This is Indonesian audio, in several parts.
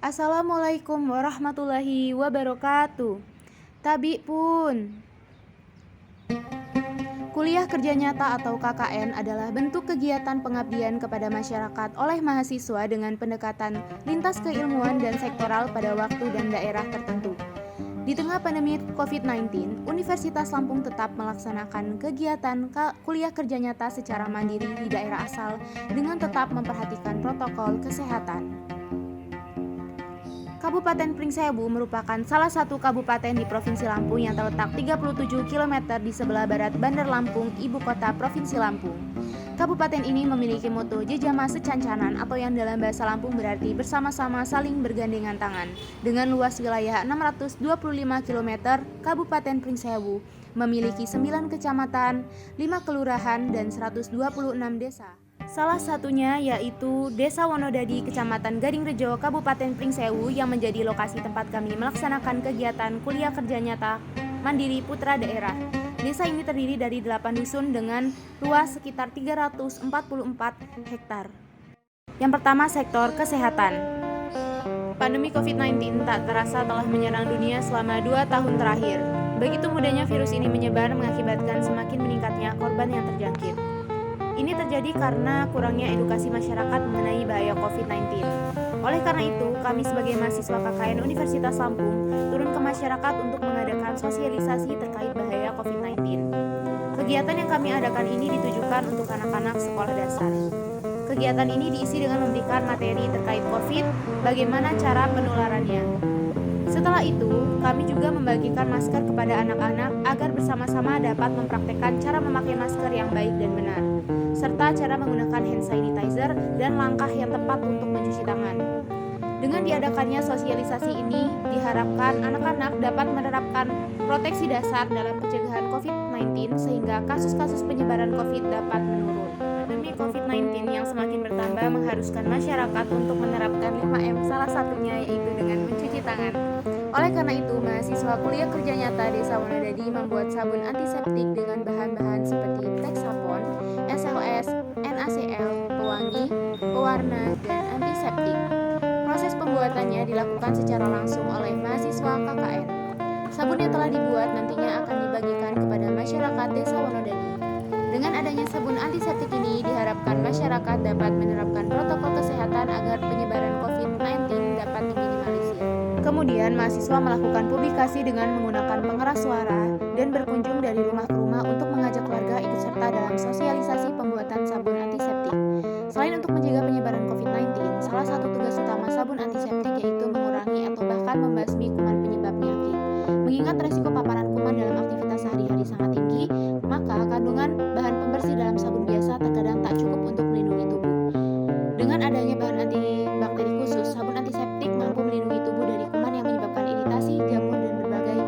Assalamualaikum warahmatullahi wabarakatuh. Tabi pun. Kuliah Kerja Nyata atau KKN adalah bentuk kegiatan pengabdian kepada masyarakat oleh mahasiswa dengan pendekatan lintas keilmuan dan sektoral pada waktu dan daerah tertentu. Di tengah pandemi COVID-19, Universitas Lampung tetap melaksanakan kegiatan kuliah kerja nyata secara mandiri di daerah asal dengan tetap memperhatikan protokol kesehatan. Kabupaten Pringsewu merupakan salah satu kabupaten di Provinsi Lampung yang terletak 37 km di sebelah barat Bandar Lampung, ibu kota Provinsi Lampung. Kabupaten ini memiliki moto Jejama Secancanan atau yang dalam bahasa Lampung berarti bersama-sama saling bergandengan tangan. Dengan luas wilayah 625 km, Kabupaten Pringsewu memiliki 9 kecamatan, 5 kelurahan, dan 126 desa. Salah satunya yaitu Desa Wonodadi, Kecamatan Gadingrejo, Kabupaten Pringsewu yang menjadi lokasi tempat kami melaksanakan kegiatan kuliah kerja nyata Mandiri Putra Daerah. Desa ini terdiri dari 8 dusun dengan luas sekitar 344 hektar. Yang pertama, sektor kesehatan. Pandemi COVID-19 tak terasa telah menyerang dunia selama 2 tahun terakhir. Begitu mudahnya virus ini menyebar mengakibatkan semakin meningkatnya korban yang terjangkit. Ini terjadi karena kurangnya edukasi masyarakat mengenai bahaya COVID-19. Oleh karena itu, kami sebagai mahasiswa KKN Universitas Lampung turun ke masyarakat untuk mengadakan sosialisasi terkait bahaya COVID-19. Kegiatan yang kami adakan ini ditujukan untuk anak-anak sekolah dasar. Kegiatan ini diisi dengan memberikan materi terkait COVID, bagaimana cara penularannya. Setelah itu, kami juga membagikan masker kepada anak-anak agar bersama-sama dapat mempraktekkan cara memakai masker yang baik dan benar, serta cara menggunakan hand sanitizer dan langkah yang tepat untuk mencuci tangan. Dengan diadakannya sosialisasi ini, diharapkan anak-anak dapat menerapkan proteksi dasar dalam pencegahan COVID-19 sehingga kasus-kasus penyebaran COVID dapat menurun. Pandemi COVID-19 yang semakin bertambah mengharuskan masyarakat untuk menerapkan 5M, salah satunya yaitu dengan mencuci tangan. Oleh karena itu, mahasiswa kuliah kerja nyata Desa Wonodadi membuat sabun antiseptik dengan bahan-bahan seperti Texapon, SLS, NaCl, pewangi, pewarna, dan antiseptik. Proses pembuatannya dilakukan secara langsung oleh mahasiswa KKN. Sabun yang telah dibuat nantinya akan dibagikan kepada masyarakat Desa Wonodadi. Dengan adanya sabun antiseptik ini, diharapkan masyarakat dapat menerapkan protokol kesehatan agar penyebaran COVID-19 dapat diminimalisir. Kemudian, mahasiswa melakukan publikasi dengan menggunakan pengeras suara dan berkunjung dari rumah ke rumah untuk mengajak warga ikut serta dalam sosialisasi pembuatan sabun antiseptik. Selain untuk mencegah penyebaran COVID-19, salah satu tugas utama sabun antiseptik yaitu mengurangi atau bahkan membasmi kuman penyebab penyakit. Mengingat resiko paparan kuman dalam aktivitas sehari-hari sangat tinggi, maka kandungan bahan pembersih dalam sabun biasa terkadang tak cukup untuk melindungi tubuh. Dengan adanya bahan antibakteri khusus, sabun antiseptik mampu melindungi tubuh dari kuman yang menyebabkan iritasi, jamur, dan berbagai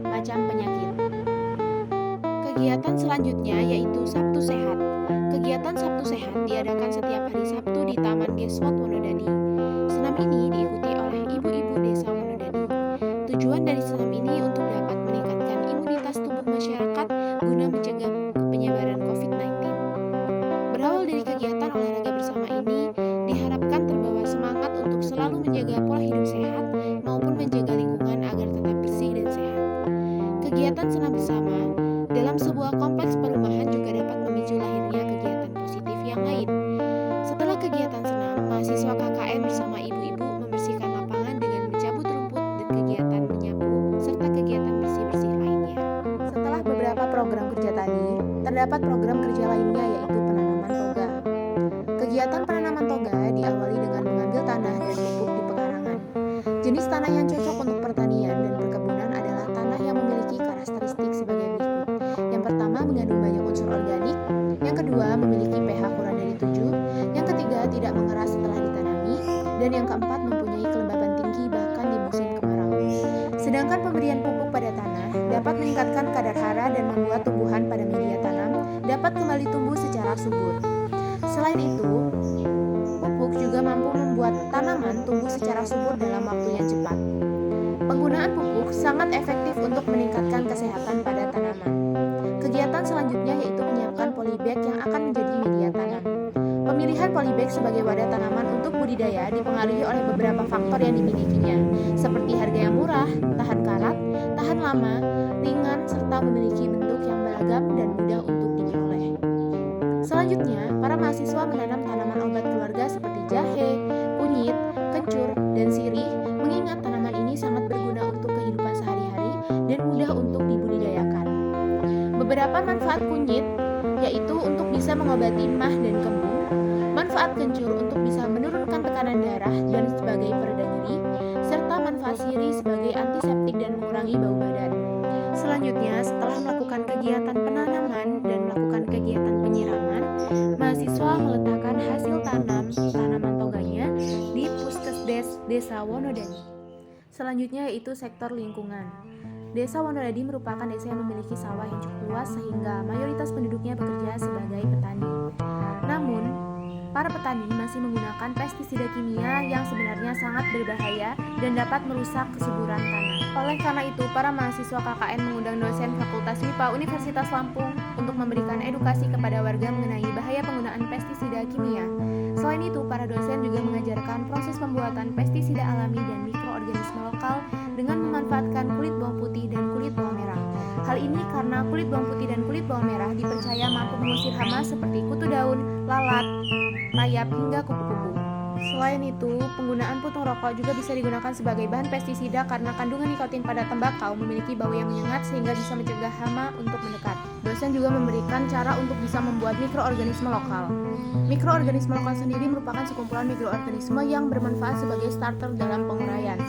macam penyakit. Kegiatan selanjutnya yaitu Sabtu Sehat. Kegiatan Sabtu Sehat diadakan setiap hari Sabtu di Taman Geswot Wonodadi. Senam ini diikuti oleh ibu-ibu desa Wonodadi. Tujuan dari senam ini untuk dapat meningkatkan imunitas tubuh masyarakat guna mencegah penyebaran COVID-19. Berawal dari kegiatan olahraga bersama ini, diharapkan terbawa semangat untuk selalu menjaga pola hidup sehat maupun menjaga lingkungan agar tetap bersih dan sehat. Kegiatan senam bersama dalam sebuah kompleks perumahan juga dapat memicu lahirnya kegiatan positif yang lain. Setelah kegiatan senam, mahasiswa KKN bersama ibu-ibu membersihkan lapangan dengan mencabut rumput dan kegiatan menyapu serta kegiatan bersih-bersih lainnya. Setelah beberapa program kerja tadi, terdapat program kerja lainnya yaitu penanaman toga. Kegiatan penanaman toga diawali dengan mengambil tanah dan pupuk di pekarangan. Jenis tanah yang cocok untuk pertanian dan perkebunan adalah tanah yang memiliki karakteristik sebagai berikut. Yang pertama, mengandung banyak unsur organik. Yang kedua, memiliki pH kurang dari 7. Yang ketiga, tidak mengeras setelah ditanami. Dan yang keempat, mempunyai kelembaban tinggi bahkan di musim kemarau. Sedangkan pemberian pupuk pada tanah dapat meningkatkan kadar hara dan membuat tumbuhan pada media tanam dapat kembali tumbuh secara subur. Selain itu, pupuk juga mampu membuat tanaman tumbuh secara subur dalam waktu yang cepat. Penggunaan pupuk sangat efektif untuk meningkatkan kesehatan pada tanaman. Kegiatan selanjutnya yaitu menyiapkan polybag yang akan menjadi media tanam. Pemilihan Pilihan polybag sebagai wadah tanaman untuk budidaya dipengaruhi oleh beberapa faktor yang dimilikinya, seperti harga yang murah, tahan karat, tahan lama, ringan, serta memiliki bentuk yang beragam dan mudah untuk diperoleh. Selanjutnya, para mahasiswa menanam tanaman obat keluarga seperti jahe, kunyit, kencur, dan sirih, mengingat tanaman ini sangat berguna untuk kehidupan sehari-hari dan mudah untuk dibudidayakan. Beberapa manfaat kunyit yaitu untuk bisa mengobati mah dan kembung, manfaat kencur untuk bisa menurunkan tekanan darah dan sebagai pereda nyeri, serta manfaat sirih sebagai antiseptik dan mengurangi bau badan. Selanjutnya, setelah melakukan kegiatan penanaman dan melakukan kegiatan penyiraman, mahasiswa meletakkan hasil tanaman toganya di Puskesdes Desa Wonodadi. Selanjutnya yaitu sektor lingkungan. Desa Wonodadi merupakan desa yang memiliki sawah yang cukup luas sehingga mayoritas penduduknya bekerja sebagai petani. Namun, para petani masih menggunakan pestisida kimia yang sebenarnya sangat berbahaya dan dapat merusak kesuburan tanah. Oleh karena itu, para mahasiswa KKN mengundang dosen Fakultas MIPA Universitas Lampung untuk memberikan edukasi kepada warga mengenai bahaya penggunaan pestisida kimia. Selain itu, para dosen juga mengajarkan proses pembuatan pestisida alami dan mikroorganisme lokal dengan memanfaatkan kulit bawang putih dan kulit bawang merah. Hal ini karena kulit bawang putih dan kulit bawang merah dipercaya mampu mengusir hama seperti kutu daun, lalat, rayap, hingga kupu-kupu. Selain itu, penggunaan puntung rokok juga bisa digunakan sebagai bahan pestisida karena kandungan nikotin pada tembakau memiliki bau yang menyengat sehingga bisa mencegah hama untuk mendekat. Dosen juga memberikan cara untuk bisa membuat mikroorganisme lokal. Mikroorganisme lokal sendiri merupakan sekumpulan mikroorganisme yang bermanfaat sebagai starter dalam penguraian.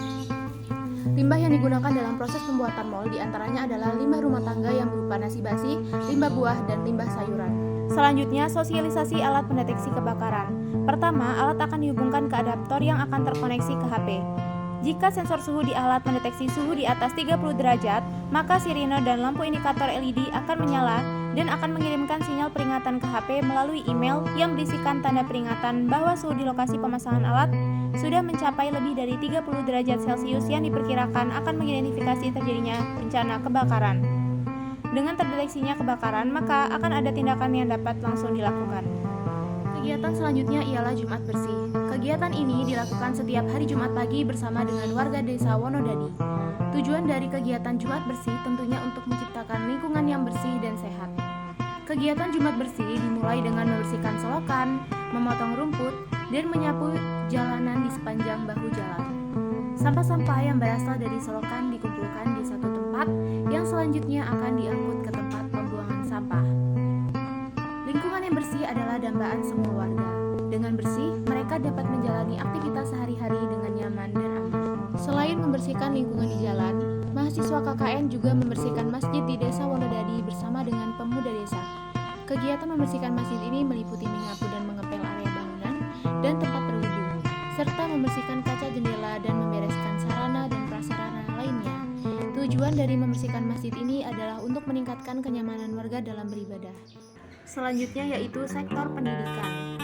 Limbah yang digunakan dalam proses pembuatan mol diantaranya adalah limbah rumah tangga yang berupa nasi basi, limbah buah, dan limbah sayuran. Selanjutnya, sosialisasi alat pendeteksi kebakaran. Pertama, alat akan dihubungkan ke adaptor yang akan terkoneksi ke HP. Jika sensor suhu di alat mendeteksi suhu di atas 30 derajat, maka sirine dan lampu indikator LED akan menyala dan akan mengirimkan sinyal peringatan ke HP melalui email yang berisikan tanda peringatan bahwa suhu di lokasi pemasangan alat sudah mencapai lebih dari 30 derajat Celcius yang diperkirakan akan mengidentifikasi terjadinya bencana kebakaran. Dengan terdeteksinya kebakaran, maka akan ada tindakan yang dapat langsung dilakukan. Kegiatan selanjutnya ialah Jumat Bersih. Kegiatan ini dilakukan setiap hari Jumat pagi bersama dengan warga desa Wonodadi. Tujuan dari kegiatan Jumat Bersih tentunya untuk menciptakan lingkungan yang bersih dan sehat. Kegiatan Jumat Bersih dimulai dengan membersihkan selokan, memotong rumput, dan menyapu jalanan di sepanjang bahu jalan. Sampah-sampah yang berasal dari selokan dikumpulkan di satu tempat yang selanjutnya akan diangkut ke tempat pembuangan sampah. Lingkungan yang bersih adalah dambaan semua warga. Dengan bersih, mereka dapat menjalani aktivitas sehari-hari dengan nyaman dan aman. Selain membersihkan lingkungan di jalan, mahasiswa KKN juga membersihkan masjid di Desa Wonodadi bersama dengan pemuda desa. Kegiatan membersihkan masjid ini meliputi menyapu dan mengepel area bangunan dan tempat berwudu, serta membersihkan kaca jendela dan membereskan sarana dan prasarana lainnya. Tujuan dari membersihkan masjid ini adalah untuk meningkatkan kenyamanan warga dalam beribadah. Selanjutnya yaitu sektor pendidikan.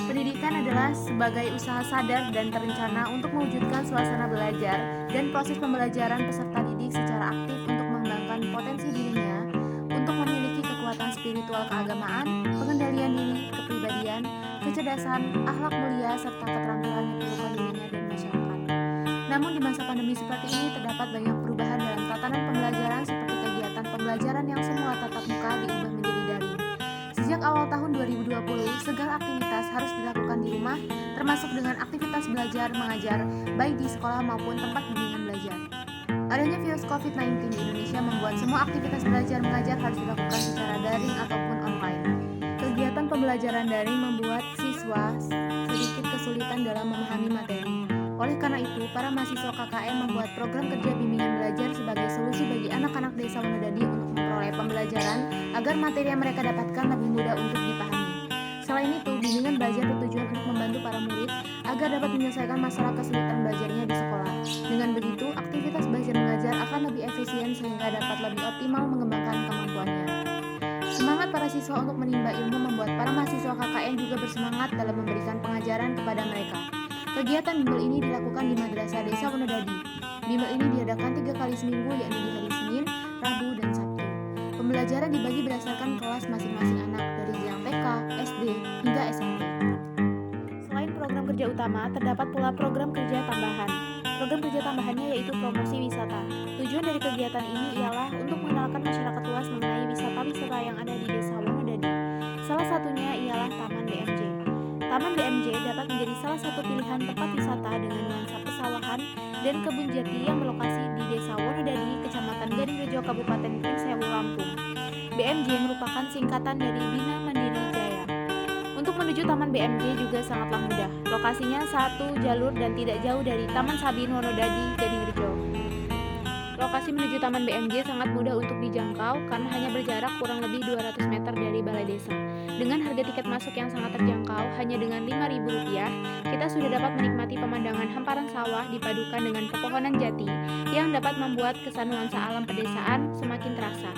Pendidikan adalah sebagai usaha sadar dan terencana untuk mewujudkan suasana belajar dan proses pembelajaran peserta didik secara aktif untuk mengembangkan potensi dirinya untuk memiliki kekuatan spiritual keagamaan, pengendalian diri, kepribadian, kecerdasan, akhlak mulia, serta keterampilan yang diperlukan dirinya dan masyarakat. Namun di masa pandemi seperti ini terdapat banyak perubahan dalam tatanan pembelajaran seperti kegiatan pembelajaran yang semula tatap muka diubah menjadi daring. Sejak awal tahun 2020, segala aktivitas harus dilakukan di rumah, termasuk dengan aktivitas belajar mengajar, baik di sekolah maupun tempat bimbingan belajar. Adanya virus COVID-19 di Indonesia membuat semua aktivitas belajar mengajar harus dilakukan secara daring ataupun online. Kegiatan pembelajaran daring membuat siswa sedikit kesulitan dalam memahami materi. Oleh karena itu, para mahasiswa KKN membuat program kerja bimbingan belajar sebagai solusi bagi anak-anak desa Wonodadi untuk memperoleh pembelajaran agar materi yang mereka dapatkan lebih mudah untuk dipahami. Selain itu, bimbingan belajar bertujuan untuk membantu para murid agar dapat menyelesaikan masalah kesulitan belajarnya di sekolah. Dengan begitu, aktivitas belajar mengajar akan lebih efisien sehingga dapat lebih optimal mengembangkan kemampuannya. Semangat para siswa untuk menimba ilmu membuat para mahasiswa KKN juga bersemangat dalam memberikan pengajaran kepada mereka. Kegiatan bimbel ini dilakukan di Madrasah Desa Wonodadi. Bimbel ini diadakan 3 kali seminggu, yakni di hari Senin, Rabu, dan Sabtu. Pembelajaran dibagi berdasarkan kelas masing-masing anak dari yang TK, SD, hingga SMP. kerja utama, terdapat pula program kerja tambahan. Program kerja tambahannya yaitu promosi wisata. Tujuan dari kegiatan ini ialah untuk mengenalkan masyarakat luas mengenai wisata-wisata yang ada di Desa Wonodadi. Salah satunya ialah Taman BMJ. Taman BMJ dapat menjadi salah satu pilihan tempat wisata dengan nuansa pesawahan dan kebun jati yang berlokasi di Desa Wonodadi, Kecamatan Gadingrejo, Kabupaten Pringsewu, Lampung. BMJ merupakan singkatan dari Bina Mandiri Jaya. Untuk menuju Taman BMJ juga sangatlah mudah. Lokasinya satu jalur dan tidak jauh dari Taman Sabin Wonodadi, Gadingrejo. Lokasi menuju Taman BMJ sangat mudah untuk dijangkau karena hanya berjarak kurang lebih 200 meter dari balai desa. Dengan harga tiket masuk yang sangat terjangkau, hanya dengan Rp5.000, kita sudah dapat menikmati pemandangan hamparan sawah dipadukan dengan pepohonan jati yang dapat membuat kesan nuansa alam pedesaan semakin terasa.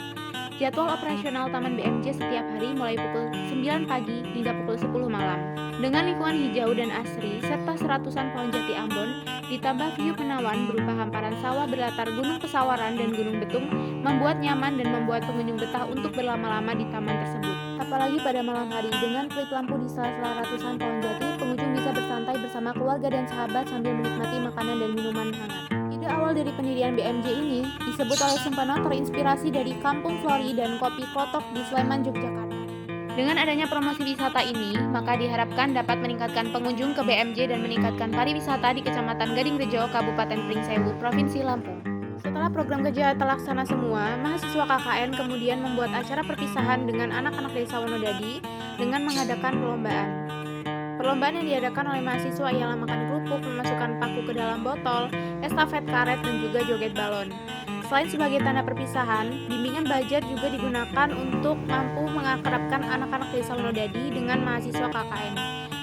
Jadwal operasional Taman BMJ setiap hari mulai pukul 9 pagi hingga pukul 10 malam. Dengan lingkungan hijau dan asri serta seratusan pohon jati Ambon, ditambah view menawan berupa hamparan sawah berlatar Gunung Pesawaran dan Gunung Betung, membuat nyaman dan membuat pengunjung betah untuk berlama-lama di taman tersebut. Apalagi pada malam hari, dengan klip lampu di sela-sela ratusan pohon jati, pengunjung bisa bersantai bersama keluarga dan sahabat sambil menikmati makanan dan minuman hangat. Ide awal dari pendirian BMJ ini disebut oleh Sumpeno terinspirasi dari Kampung Flori dan Kopi Klotok di Sleman, Yogyakarta. Dengan adanya promosi wisata ini, maka diharapkan dapat meningkatkan pengunjung ke BMJ dan meningkatkan pariwisata di Kecamatan Gadingrejo, Kabupaten Pringsewu, Provinsi Lampung. Setelah program kerja terlaksana semua, mahasiswa KKN kemudian membuat acara perpisahan dengan anak-anak Desa Wonodadi dengan mengadakan perlombaan. Perlombaan yang diadakan oleh mahasiswa ialah makan kerupuk, memasukkan paku ke dalam botol, estafet karet, dan juga joget balon. Selain sebagai tanda perpisahan, bimbingan belajar juga digunakan untuk mampu mengakrabkan anak-anak Desa Wonodadi dengan mahasiswa KKN.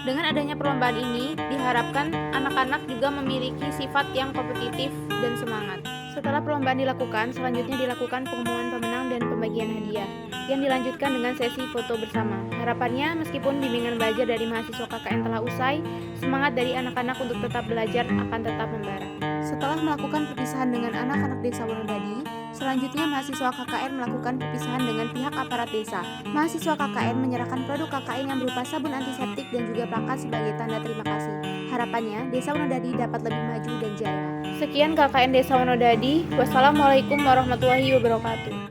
Dengan adanya perlombaan ini, diharapkan anak-anak juga memiliki sifat yang kompetitif dan semangat. Setelah perlombaan dilakukan, selanjutnya dilakukan pengumuman pemenang dan pembagian hadiah, yang dilanjutkan dengan sesi foto bersama. Harapannya, meskipun bimbingan belajar dari mahasiswa KKN telah usai, semangat dari anak-anak untuk tetap belajar akan tetap membara. Setelah melakukan perpisahan dengan anak-anak Desa Wonodadi, selanjutnya mahasiswa KKN melakukan perpisahan dengan pihak aparat desa. Mahasiswa KKN menyerahkan produk KKN yang berupa sabun antiseptik dan juga plakat sebagai tanda terima kasih. Harapannya, Desa Wonodadi dapat lebih maju dan jaya. Sekian KKN Desa Wonodadi. Wassalamualaikum warahmatullahi wabarakatuh.